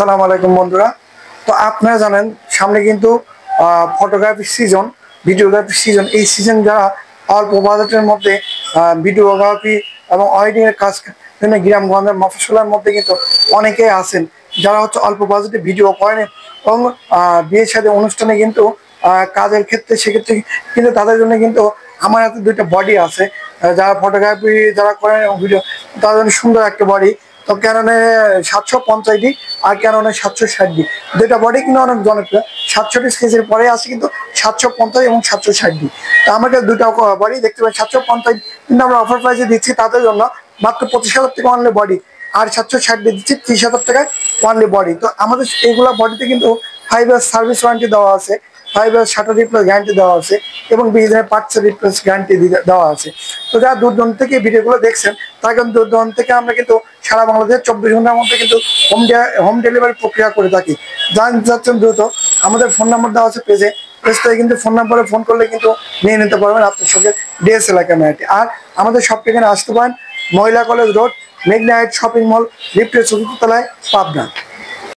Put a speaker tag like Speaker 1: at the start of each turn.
Speaker 1: আসসালামু আলাইকুম বন্ধুরা। তো আপনারা জানেন সামনে কিন্তু ফটোগ্রাফি সিজন, ভিডিওগ্রাফি সিজন। এই সিজন যারা অল্প বাজেটের মধ্যে ভিডিওগ্রাফি এবং এডিটিং এর কাজ জন্য গ্রামগঞ্জের মফস্বলের মধ্যে কিন্তু অনেকেই আছেন যারা হচ্ছে অল্প বাজেটে ভিডিও করেন এবং বিয়ের সাথে অনুষ্ঠানে কিন্তু কাজের ক্ষেত্রে সেক্ষেত্রে কিন্তু তাদের জন্য কিন্তু আমার হাতে দুইটা বডি আছে। যারা ফটোগ্রাফি যারা করেন এবং ভিডিও, তাদের জন্য সুন্দর একটা বডি। তো ক্যাননে 750D আর ক্যাননে 760D, দুইটা বডি কিন্তু অনেক জনপ্রিয়। 760 সিরিজের পরে আছে কিন্তু 750 এবং 760D। তো আমাকে দুইটা বডি দেখতে পাই 750 কিন্তু আমরা অফার প্রাইসে দিচ্ছি তাদের জন্য মাত্র 25,000 টাকা অনলি বডি, আর 760D দিচ্ছি 30,000 টাকায় অনলি বডি। তো আমাদের এইগুলা বডিতে কিন্তু 5 ইয়ার্স সার্ভিস ওয়ারেন্টি দেওয়া আছে, 5 ইয়ার্স শাটার রিপ্লেস গ্যারান্টি দেওয়া আছে এবং 20 দিনের পার্টস রিপ্লেস গ্যারান্টি দেওয়া আছে। তো যারা দূর দূরান্ত থেকে ভিডিওগুলো দেখছেন তারা কিন্তু দূর দূরান্ত থেকে আমরা কিন্তু সারা বাংলাদেশে 24 ঘন্টার মধ্যে কিন্তু হোম ডেলিভারি প্রক্রিয়া করে থাকি। জানতে চাচ্ছেন দ্রুত আমাদের ফোন নাম্বার দেওয়া আছে পেজে, পেজ থেকে কিন্তু ফোন নাম্বারে ফোন করলে কিন্তু নিয়ে নিতে পারবেন আপনার সঙ্গে DSLR ক্যামেরাটি। আর আমাদের সব এখানে আসতে পারেন মহিলা কলেজ রোড, মেঘনা হাইট শপিং মল, লিফটের চতুর্থ তলায়, পাবনা।